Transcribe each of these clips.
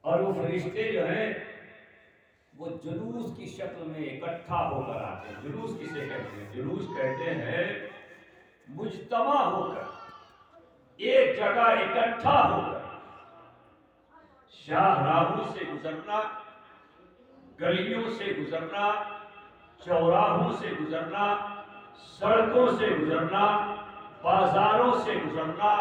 اور وہ فرشتے جو ہیں وہ جلوس کی شکل میں اکٹھا ہو کر آتے ہیں. جلوس کسے کہتے ہیں؟ جلوس کہتے ہیں مجتمع ہو کر، ایک جگہ اکٹھا ہو کر شاہراہوں سے گزرنا، گلیوں سے گزرنا، چوراہوں سے گزرنا، سڑکوں سے گزرنا، بازاروں سے گزرنا،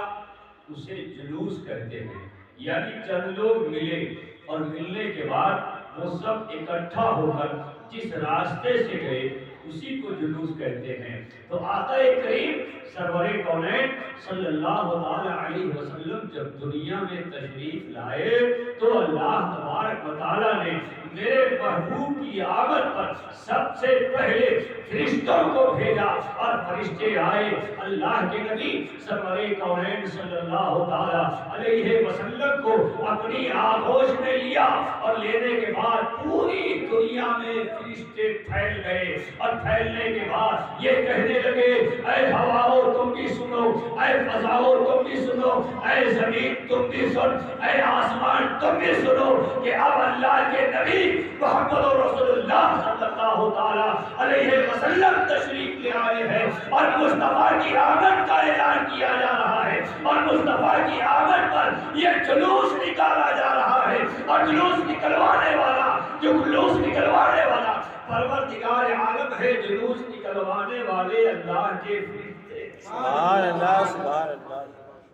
اسے جلوس کہتے ہیں. یعنی چند لوگ ملے اور ملنے کے بعد وہ سب اکٹھا ہو کر جس راستے سے گئے اسی کو جلوس کہتے ہیں. تو آقا کریم سرور کونین صلی اللہ تعالی علیہ وسلم جب دنیا میں تشریف لائے تو اللہ تبارک و تعالی نے میرے محبوب کی آمد پر سب سے پہلے فرشتوں کو بھیجا اور فرشتے آئے. اللہ کے نبی سرور کونین صلی اللہ تعالی علیہ وسلم کو اپنی آغوش میں لیا اور لینے کے بعد پوری دنیا میں فرشتے پھیل گئے اور پھیلنے کے بعد یہ کہنے لگے اے ہواؤ تم بھی سنو، اے فضاؤ تم بھی سنو، اے زمین تم بھی سن، اے آسمان تم بھی سنو کہ اب اللہ کے نبی محمد رسول اللہ صلی اللہ تعالی علیہ وسلم تشریف لے آئے ہیں اور مصطفیٰ کی آمد کا اعلان کیا جا رہا ہے اور مصطفیٰ کی آمد پر یہ جلوس نکالا جا رہا ہے. اور جلوس نکلوانے والا، جو جلوس نکلوانے والا پروردگار عالم ہے، جلوس نکلوانے والے اللہ کے فرشتے. سبحان اللہ سبحان اللہ.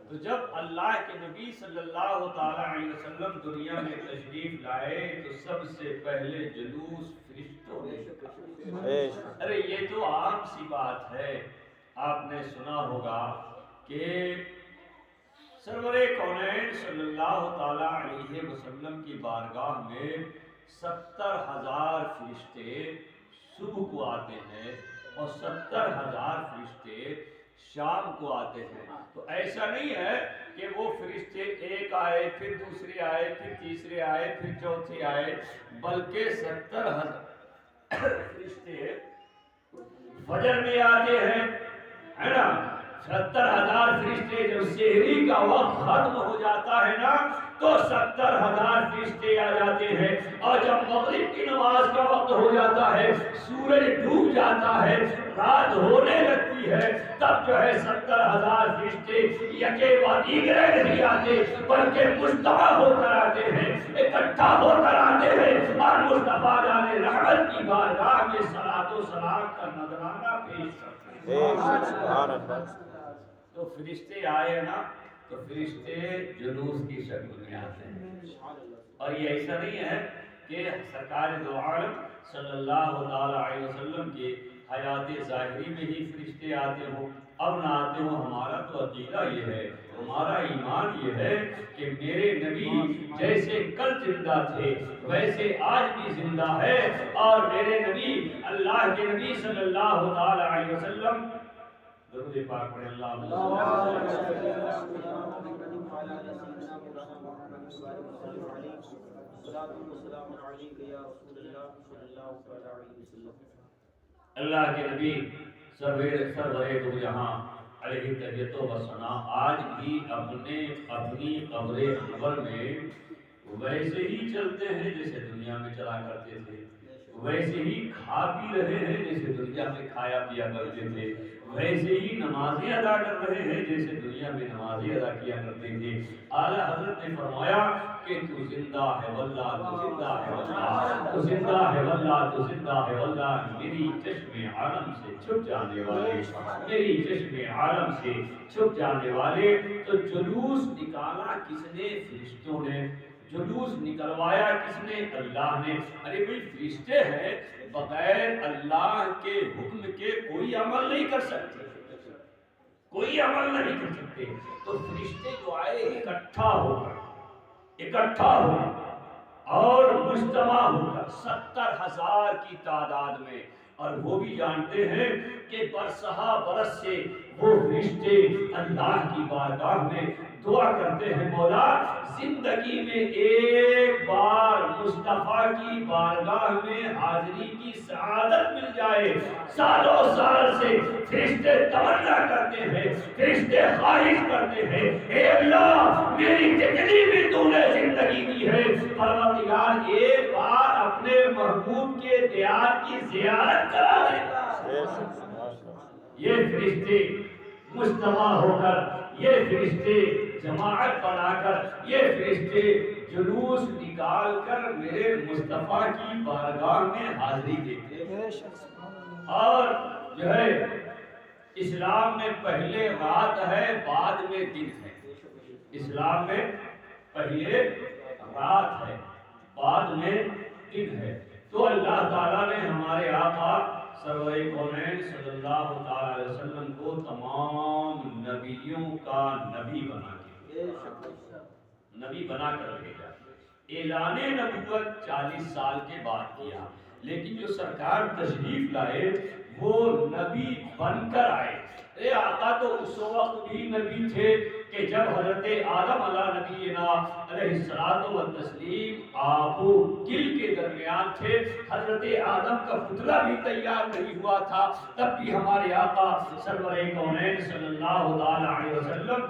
تو جب اللہ کے نبی صلی اللہ تعالی علیہ وسلم دنیا میں تشریف لائے تو سب سے پہلے جلوس فرشتوں نے. ارے یہ تو عام سی بات ہے. آپ نے سنا ہوگا کہ سرور کونین صلی اللہ تعالی علیہ وسلم کی بارگاہ میں 70,000 فرشتے صبح کو آتے ہیں اور 70,000 فرشتے شام کو آتے ہیں. تو ایسا نہیں ہے کہ وہ فرشتے ایک آئے پھر دوسرے آئے پھر تیسرے آئے پھر چوتھے آئے، بلکہ 70,000 فرشتے فجر میں آتے ہیں، ہے نا. 70,000 فرشتے جب سحری کا وقت ختم ہو جاتا ہے نا تو 70,000 فرشتے آ جاتے ہیں. اور جب مغرب کی نماز کا وقت ہو جاتا ہے، سورج ڈوب جاتا ہے، رات ہونے لگتی ہے، تب جو ہے 70,000 فرشتے یکے بعد دیگرے نہیں آتے بلکہ مجتمع ہو کر آتے ہیں، اکٹھا ہو کر آتے ہیں اور مصطفیٰ جان رحمت کی بارگاہ میں صلاۃ و سلام کا نذرانہ پیش کرتے ہیں. تو فرشتے آئے نا تو فرشتے جلوس کی شکل میں آتے ہیں. اور یہ ایسا نہیں ہے کہ سرکار دو عالم صلی اللہ تعالی علیہ وسلم کی حیات ظاہری میں ہی فرشتے آتے ہوں اب نہ آتے ہوں. ہمارا تو عقیدہ یہ ہے، ہمارا ایمان یہ ہے کہ میرے نبی جیسے کل زندہ تھے ویسے آج بھی زندہ ہے. اور میرے نبی اللہ کے نبی صلی اللہ تعالی علیہ وسلم درود پاک پڑھیں. اللہ کے نبی سرور دو جہاں علیہ تحیت و ثنا آج بھی اپنی قبر انور میں ویسے ہی چلتے ہیں جیسے دنیا میں چلا کرتے تھے، ویسے ہی کھا پی رہے ہیں جیسے دنیا میں کھایا پیا کرتے تھے، ویسے ہی نمازیں ادا کر رہے ہیں جیسے دنیا میں نمازیں ادا کیا کرتے تھے. اعلیٰ حضرت نے فرمایا کہ تو زندہ ہے واللہ، تو زندہ ہے واللہ، تو زندہ ہے واللہ، تو زندہ ہے واللہ. میری چشم عالم سے چھپ جانے والے، میری چشم عالم سے چھپ جانے والے. تو جلوس نکالا کس نے؟ فرشتوں نے. جلوس نکلوایا کس نے؟ اللہ نے. ارے بھئی فرشتے ہیں، بغیر اللہ کے حکم کے کوئی عمل نہیں کر سکتے، کوئی عمل نہیں کر سکتے. تو فرشتے جو آئے اکٹھا ہو اور مجتمع ہو کر 70,000 کی تعداد میں. اور وہ بھی جانتے ہیں کہ برسہا برس سے وہ فرشتے اللہ کی بارگاہ میں دعا کرتے ہیں، مولا زندگی میں ایک بار مصطفیٰ کی بارگاہ میں حاضری کی سعادت مل جائے. سالوں سال سے فرشتے تمنا کرتے ہیں، فرشتے خواہش کرتے ہیں، اے اللہ میری جتنی بھی تو نے زندگی دی ہے پروردگار ایک بار اپنے محبوب کے دیار کی زیارت کرا دے. یہ فرشتے مجتمع ہو کر، یہ فرشتے جماعت بنا کر، یہ فرشتے جلوس نکال کر میرے مصطفیٰ کی بارگاہ میں حاضری دیتے ہیں. اور جو ہے اسلام میں پہلے رات ہے، بعد میں دن ہے. اسلام میں پہلے رات ہے، بعد میں دن ہے. تو اللہ تعالیٰ نے ہمارے آقا سرور کونین صلی اللہ تعالی علیہ وسلم کو تمام نبیوں کا نبی بنا کر بھیجا. اعلان نبوت 40 سال کے بعد کیا، لیکن جو سرکار تشریف لائے وہ نبی بن کر آئے. اے آقا تو اس وقت بھی نبی تھے کہ جب حضرت آدم علیہ نبینا علیہ الصلوۃ والتسلیم آب و گل کے درمیان تھے. حضرت آدم کا پتلا بھی تیار نہیں ہوا تھا، تب بھی ہمارے آقا سرور کونین صلی اللہ علیہ وسلم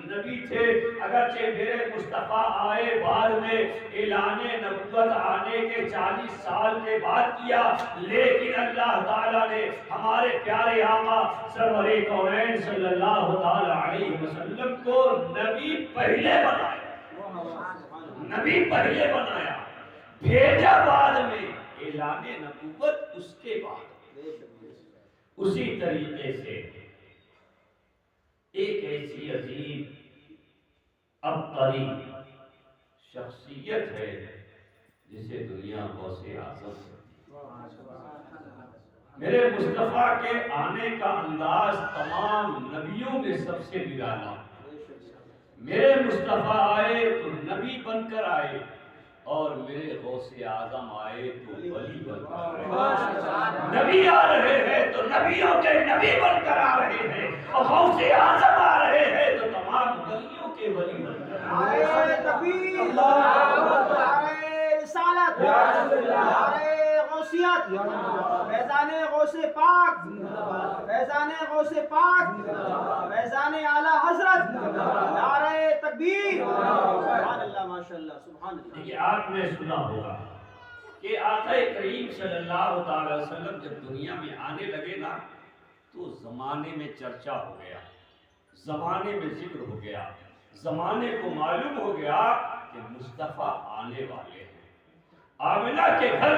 نبی تھے. اگرچہ میرے مصطفیٰ آئے بعد میں، اعلان نبوت آنے کے 40 سال کے بعد کیا، لیکن اللہ تعالیٰ نے ہمارے پیارے آقا سرور کونین صلی اللہ تعالی علیہ وسلم کو نبی پہلے بنایا، نبی پہلے بنایا، بھیجا بعد میں، اعلان نبوت اس کے بعد. اسی طریقے سے ایک ایسی عظیم ابقری شخصیت ہے جسے دنیا غوث اعظم ہے. میرے مصطفیٰ کے آنے کا انداز تمام نبیوں میں سب سے نرالا. میرے مصطفیٰ آئے تو نبی بن کر آئے، اور میرے غوث اعظم آئے تو ولی بن کر آئے. نبی آ رہے ہیں تو نبیوں کے نبی بن کر آ رہے ہیں، اور غوث اعظم آ رہے ہیں تو تمام ولیوں کے ولی بن کر آ رہے ہیں. نعرہ تکبیر، نعرہ رسالت، نعرہ غوثیت، فیضان غوث پاک، فیضان غوث پاک، فیضان اعلیٰ حضرت، نعرہ تکبیر. سبحان اللہ، ماشاءاللہ، سبحان اللہ. یہ آپ نے سنا ہوگا کہ آقا کریم صلی اللہ تعالی وسلم جب دنیا میں آنے لگے نا تو زمانے میں چرچا ہو گیا، زمانے میں ذکر ہو گیا، زمانے کو معلوم ہو گیا کہ مصطفیٰ آنے والے ہیں. آمنہ کے گھر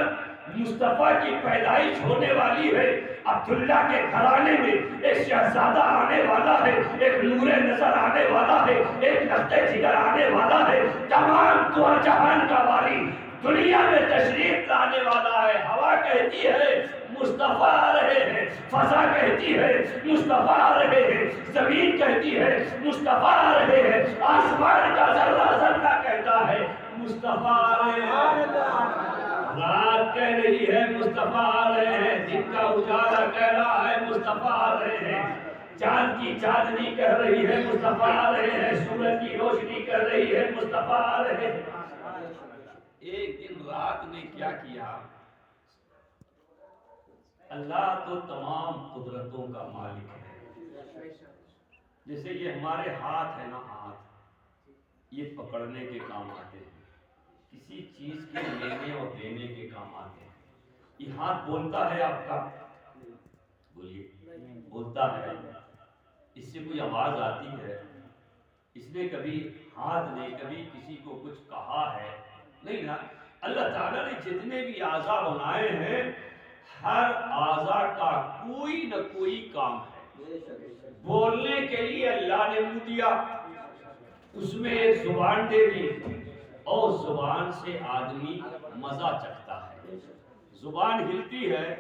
مصطفیٰ کی پیدائش ہونے والی ہے. عبداللہ کے گھرانے میں ایک شہزادہ آنے والا ہے، ایک نور نظر آنے والا ہے، ایک لخت جگر آنے والا ہے. تمام دو جہان کا والی دنیا میں تشریف لانے والا ہے. ہوا کہتی ہے مصطفیٰ آ رہے ہیں، فضا کہتی ہے مصطفیٰ آ رہے ہیں، زمین کہتی ہے مصطفیٰ آ رہے ہیں، آسمان کا ذرہ ذرہ کہتا ہے مصطفیٰ آ رہے ہیں. رات کہہ رہی ہے مصطفیٰ آ رہے ہیں، دن کا اجالا کہہ رہا ہے مصطفیٰ آ رہے ہیں، چاند کی چاندنی کہہ رہی ہے مصطفیٰ آ رہے ہیں، سورج کی روشنی کہہ رہی ہے مصطفیٰ آ رہے ہیں. ایک دن رات نے کیا کیا؟ اللہ تو تمام قدرتوں کا مالک ہے. جیسے یہ ہمارے ہاتھ ہے نا، ہاتھ یہ پکڑنے کے کام آتے ہیں، کسی چیز کے لینے اور دینے کے کام آتے ہیں. یہ ہاتھ بولتا ہے آپ کا، بولیے، بولتا ہے. اس سے کوئی آواز آتی ہے؟ اس نے کبھی ہاتھ نے کبھی کسی کو کچھ کہا ہے؟ نہیں نا. اللہ تعالیٰ نے جتنے بھی اعضاء بنائے ہیں، ہر اعضاء کا کوئی نہ کوئی کام ہے. بولنے کے لیے اللہ نے منہ دیا، اس میں ایک زبان دے دی، اور زبان سے آدمی مزہ چکھتا ہے. زبان ہلتی ہے،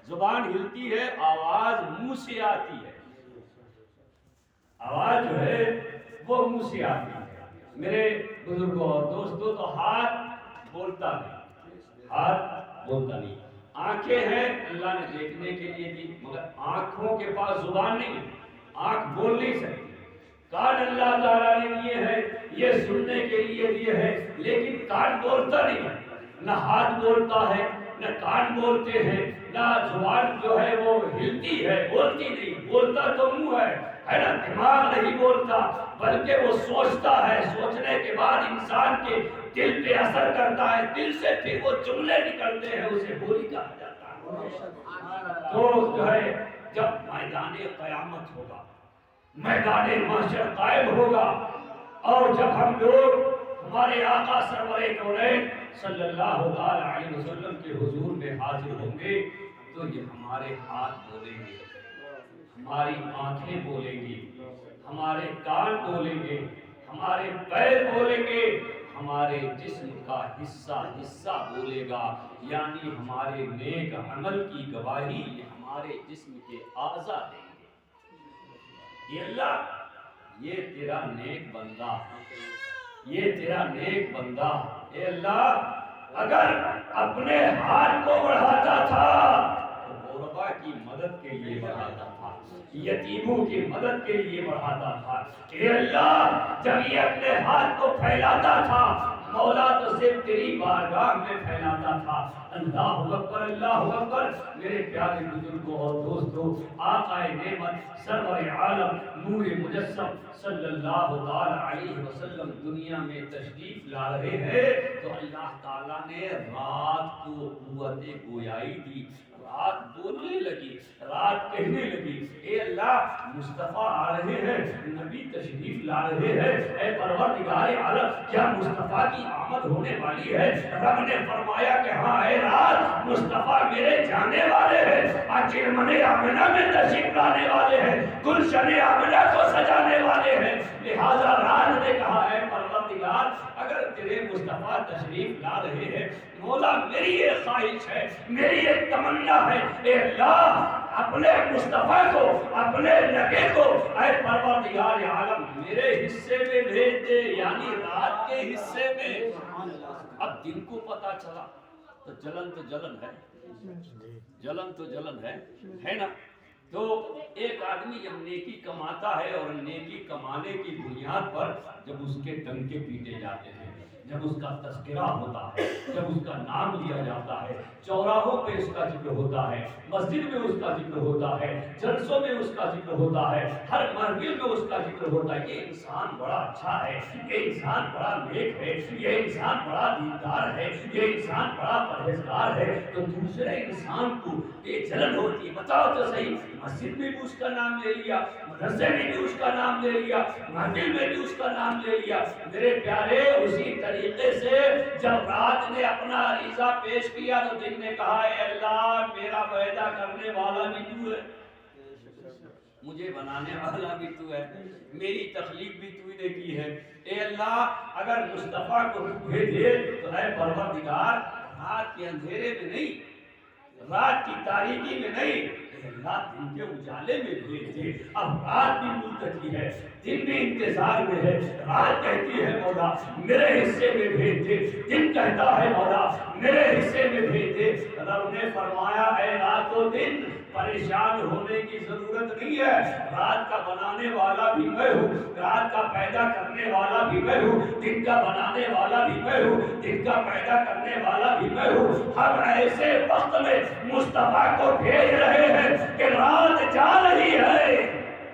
زبان ہلتی ہے، آواز منہ سے آتی ہے، آواز جو ہے وہ منہ سے آتی ہے. میرے بزرگوں اور دوستوں، تو ہاتھ بولتا نہیں، ہاتھ بولتا نہیں. آنکھیں ہیں اللہ نے دیکھنے کے لیے دی، مگر آنکھوں کے پاس زبان نہیں، آنکھ بول نہیں سکتی. کان اللہ تعالیٰ نے دیے ہیں، یہ سننے کے لیے دیے ہیں، لیکن کان بولتا نہیں ہے. نہ ہاتھ بولتا ہے، نہ کان بولتے ہیں، نہ زبان جو ہے وہ ہلتی ہے، بولتی نہیں. بولتا تو منہ ہے. ہے نا، دماغ نہیں بولتا بلکہ وہ سوچتا ہے، سوچنے کے بعد انسان کے دل پہ اثر کرتا ہے، دل سے پھر وہ جملے نکلتے ہیں، اسے بولی کہا جاتا ہے۔ تو جو ہے جب میدان قیامت ہوگا، میدان محشر قائم ہوگا، اور جب ہم لوگ ہمارے آقا سرور کونین صلی اللہ علیہ وسلم کے حضور میں حاضر ہوں گے، تو یہ ہمارے ہاتھ بولیں گے، ہماری آنکھیں بولیں گی، ہمارے کان بولیں گے، ہمارے پیر بولیں گے، ہمارے جسم کا حصہ حصہ بولے گا، یعنی ہمارے نیک عمل کی گواہی یہ ہمارے جسم کے اعضاء دیں گے۔ یہ اللہ، یہ تیرا نیک بندہ، یہ تیرا نیک بندہ، اے اللہ اگر اپنے ہاتھ کو بڑھاتا تھا تو غربا کی مدد کے لیے بڑھاتا تھا، یتیموں کی مدد کے لیے بڑھاتا تھا۔ اے اللہ جب یہ اپنے ہاتھ کو پھیلاتا تھا مولا تو صرف تیری بارگاہ میں پھیلاتا تھا۔ اللہ اکبر، اللہ اکبر۔ میرے پیارے بزرگوں اور دوستوں، آقا نعمت سرور عالم نور مجسم صلی اللہ علیہ وسلم دنیا میں تشریف لا رہے ہیں تو اللہ تعالیٰ نے رات کو قوت گویائی دی، رات بولنے لگی، رات کہنے لگی، اے اللہ مصطفیٰ آ رہے ہیں، نبی تشریف لا رہے ہیں، اے پروردگار عالم کیا مصطفیٰ کی آمد ہونے والی ہے؟ رب نے فرمایا کہ ہاں اے رات مصطفیٰ میرے جانے والے ہیں، چرمن آمنہ میں تشریف لانے والے ہیں، گلشن آمنہ کو سجانے والے ہیں۔ لہذا رات نے کہا اے پروردگار اگر تیرے مصطفیٰ تشریف لا رہے ہیں، مولا میری ایک خواہش ہے، میری ایک تمنا ہے، اے اللہ اپنے مصطفیٰ کو، اپنے نبی کو اے پروردگار عالم میرے حصے میں بھیج دے، یعنی رات کے حصے میں۔ اب دن کو پتا چلا تو جلن ہے، جلن تو جلن ہے نا۔ تو ایک آدمی جب نیکی کماتا ہے اور نیکی کمانے کی بنیاد پر جب اس کے ڈنکے پیٹے جاتے ہیں، جب اس کا تذکرہ ہوتا ہے، جب اس کا نام لیا جاتا ہے، چوراہوں پہ اس کا ذکر ہوتا ہے، مسجد میں اس کا ذکر ہوتا ہے، جلسوں میں اس کا ذکر ہوتا ہے، ہر محفل میں اس کا ذکر ہوتا ہے، یہ انسان بڑا اچھا ہے، یہ انسان بڑا نیک ہے، یہ انسان بڑا دیندار ہے، یہ انسان بڑا پرہیزگار ہے، تو دوسرے انسان کو یہ جلن ہوتی ہے۔ بتاؤ تو صحیح، مسجد میں بھی اس کا نام لے لیا، مدرسے میں بھی اس کا نام لے لیا، محفل میں بھی اس کا نام لے لیا۔ میرے پیارے اسی طریقے سے جب رات نے اپنا عریضہ پیش کیا تو دن نے کہا اے اللہ میرا پیدا کرنے والا بھی تو ہے، مجھے بنانے والا بھی تو ہے، میری تخلیق بھی تو نے کی ہے، اے اللہ اگر مصطفیٰ کو بھیجے تو اے پروردگار رات کے اندھیرے میں نہیں، رات کی تاریکی میں نہیں، اے اللہ دن کے اجالے میں بھیج دے۔ اب رات بھی ملتقی ہے، دن بھی انتظار میں ہے، رات کہتی ہے مولا میرے حصے میں بھیج دے، دن کہتا ہے مولا میرے حصے میں بھیج دے۔ رب نے فرمایا اے رات و دن پریشان ہونے کی ضرورت نہیں ہے، رات کا بنانے والا بھی میں ہوں، رات کا پیدا کرنے والا بھی میں ہوں، دن کا بنانے والا بھی میں ہوں، دن کا پیدا کرنے والا بھی میں ہوں۔ ہم ایسے وقت میں مصطفیٰ کو بھیج رہے ہیں کہ رات جا رہی ہے،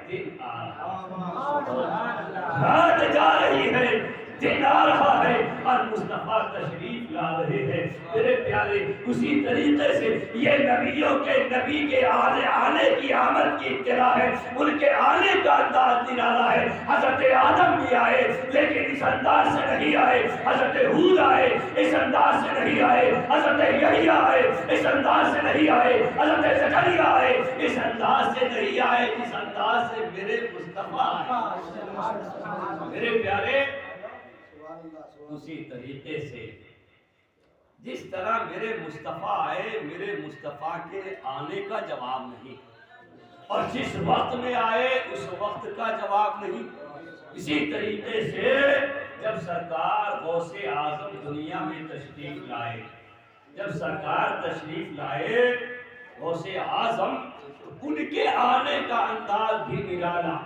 دن آ رہا ہے، رات جا رہی ہے، دن آ رہا ہے اور مصطفیٰ تشریف لا رہے ہیں۔ میرے پیارے اسی طریقے سے یہ نبیوں کے نبی کے آنے کی آمد کی اطلاع ہے، ان کے آنے کا انداز نرالا ہے۔ حضرت آدم بھی آئے لیکن اس انداز سے نہیں آئے، حضرت ہود آئے اس انداز سے نہیں آئے، حضرت یحییٰ آئے اس انداز سے نہیں آئے، حضرت زکریا آئے اس انداز سے نہیں آئے جس انداز سے میرے مصطفیٰ آئے۔ میرے پیارے اسی طریقے سے جس طرح میرے مصطفیٰ آئے، میرے مصطفیٰ کے آنے کا جواب نہیں، اور جس وقت میں آئے اس وقت کا جواب نہیں، اسی طریقے سے جب سرکار غوث اعظم دنیا میں تشریف لائے، جب سرکار تشریف لائے غوث اعظم، ان کے آنے کا انداز بھی نرالا،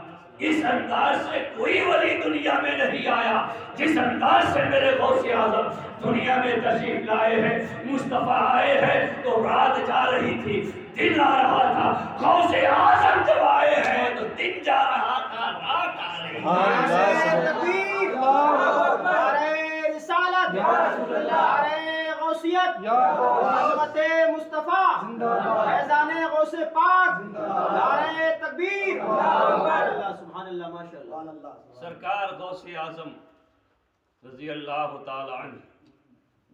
اس انداز سے کوئی ولی دنیا میں نہیں آیا جس انداز سے میرے غوث اعظم دنیا میں تشریف لائے ہیں. مصطفیٰ آئے ہیں تو رات جا رہی تھی، دن آ رہا تھا. غوث اعظم جب آئے ہیں تو دن جا رہا تھا، رات آ رہی نعرہ تکبیر، نعرہ رسالت، نعرہ غوثیت، عظمت مصطفیٰ، فیضان غوث پاک، نعرہ تکبیر. سبحان اللہ، ماشاء اللہ. سرکار غوث اعظم رضی اللہ تعالی عنہ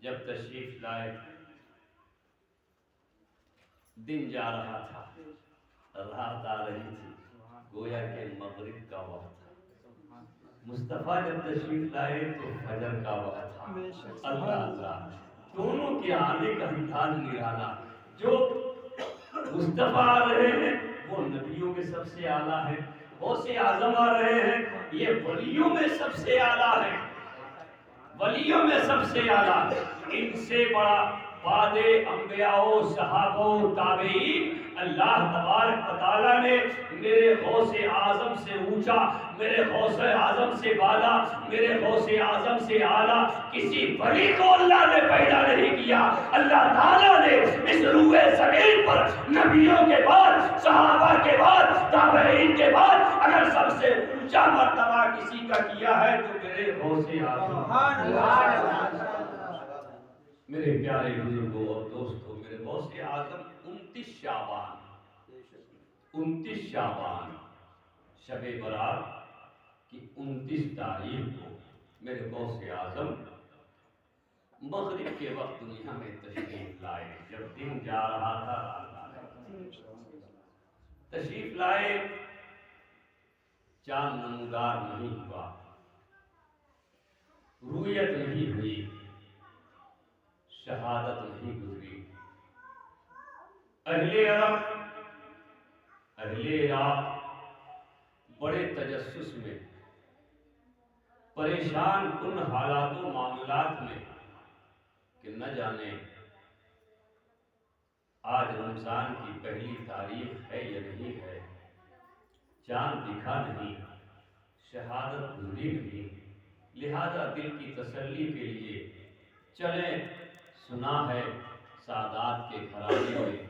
جب تشریف لائے، دن جا رہا تھا، رات آ رہی تھی، گویا کہ مغرب کا وقت تھا. مصطفیٰ جب تشریف لائے تو فجر کا وقت تھا. اللہ اللہ، دونوں کے آنے کا انداز نرالا. جو مصطفیٰ آ رہے ہیں وہ نبیوں میں سب سے اعلیٰ ہے، غوث اعظم آ رہے ہیں یہ ولیوں میں سب سے اعلیٰ ہے، ولیوں میں سب سے اعلیٰ. ان سے بڑا بعد انبیاء و صحابہ و تابعین اللہ تبارک و تعالیٰ نے میرے غوث اعظم سے اونچا، میرے غوث اعظم سے بالا، میرے غوث اعظم سے اعلیٰ کسی ولی کو اللہ نے پیدا نہیں کیا. اللہ تعالیٰ نے اس روئے زمین پر نبیوں کے بعد، صحابہ کے بعد، تابعین کے بعد اگر سب سے اونچا مرتبہ کسی کا کیا ہے تو میرے غوث اعظم. میرے پیارے بزرگوں اور دوستوں، میرے غوث اعظم 29 شعبان شب برات کی 29 تاریخ کو میرے غوث اعظم مغرب کے وقت دنیا میں تشریف لائے. جب دن جا رہا تھا، رات آ رہی تھی. تشریف لائے، چاند نمودار نہیں ہوا، رویت نہیں ہوئی، شہادت نہیں گزری. اہل عرب، اہل عراق بڑے تجسس میں، پریشان کن حالات و معاملات میں کہ نہ جانے آج رمضان کی پہلی تاریخ ہے یا نہیں ہے، چاند دکھا نہیں، شہادت گزری نہیں. لہذا دل کی تسلی کے لیے چلیں، سنا ہے سادات کے گھرانے میں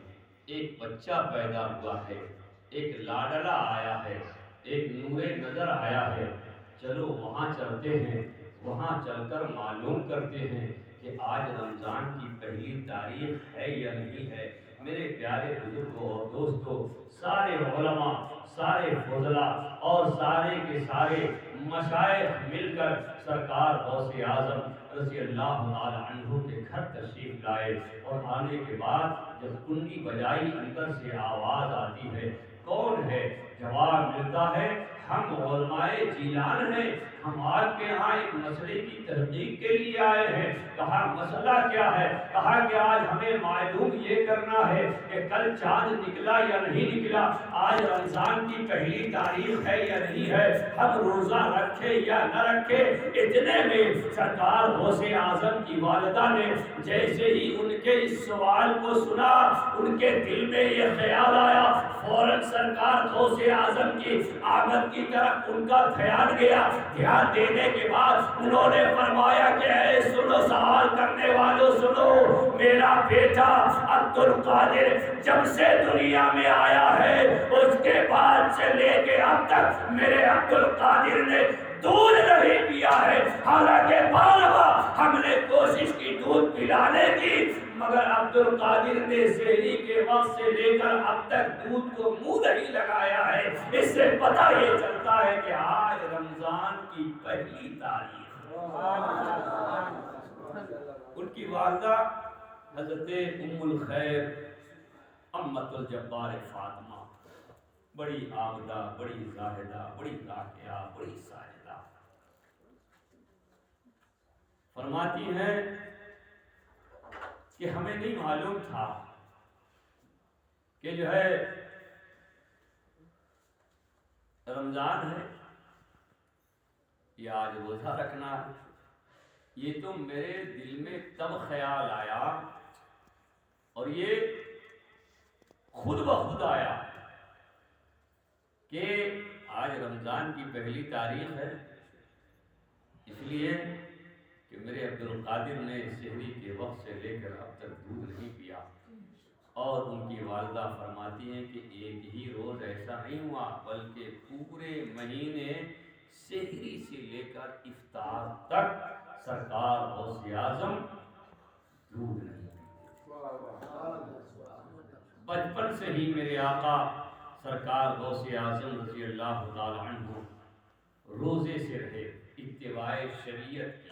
ایک بچہ پیدا ہوا ہے، ایک لاڈلا آیا ہے، ایک نور نظر آیا ہے، چلو وہاں چلتے ہیں، وہاں چل کر معلوم کرتے ہیں کہ آج رمضان کی پہلی تاریخ ہے یا نہیں ہے. میرے پیارے بزرگوں اور دوستوں، سارے علماء، سارے فضلاء اور سارے کے سارے مشائخ مل کر سرکار غوث اعظم رضی اللہ تعالی عنہ کے گھر تشریف لائے. اور آنے کے بعد جب کنڈی بجائی اندر سے آواز آتی ہے، کون ہے؟ جواب ملتا ہے ہم علماء جیلان ہیں، ہم آپ کے ہاں ایک مسئلے کی تحقیق کے لیے آئے ہیں. کہا مسئلہ کیا ہے؟ کہا کہ آج ہمیں معلوم یہ کرنا ہے کہ کل چاند نکلا یا نہیں نکلا، آج رمضان کی پہلی تاریخ ہے یا نہیں ہے، ہم روزہ رکھے یا نہ رکھے. اتنے میں سرکار غوث اعظم کی والدہ نے جیسے ہی ان کے اس سوال کو سنا، ان کے دل میں یہ خیال آیا، فوراً سرکار غوث اعظم کی آمد کی طرف ان کا دھیان گیا. دھیان دینے کے بعد انہوں نے فرمایا کہ اے سنو، سوال کرنے والوں سنو، میرا بیٹا عبد القادر جب سے دنیا میں آیا ہے اس کے بعد سے لے کے اب تک میرے عبد القادر نے دودھ نہیں پیا ہے. حالانکہ بارہا ہم نے کوشش کی دودھ پلانے کی، مگر عبد القادر نے سحری کے وقت سے لے کر اب تک دودھ کو منہ نہیں لگایا ہے. اس سے پتہ یہ چلتا ہے کہ آج رمضان کی پہلی تاریخ. ان کی والدہ حضرت ام الخیر امت الجبار فاطمہ بڑی عابدہ، بڑی زاہدہ، بڑی راکعہ، بڑی ساجدہ، فرماتی ہیں کہ ہمیں نہیں معلوم تھا کہ جو ہے رمضان ہے یا آج روزہ رکھنا ہے. یہ تو میرے دل میں تب خیال آیا اور یہ خود بخود آیا کہ آج رمضان کی پہلی تاریخ ہے، اس لیے کہ میرے عبد القادر نے سحری کے وقت سے لے کر اب تک دودھ نہیں پیا، اور ان کی والدہ فرماتی ہیں کہ ایک ہی روز ایسا نہیں ہوا بلکہ پورے مہینے سحری سے لے کر افطار تک سرکار غوث اعظم دودھ نہیں پیتے۔ بچپن سے ہی میرے آقا سرکار غوث اعظم رضی اللہ تعالی عنہ روزے سے رہے، اتباع شریعت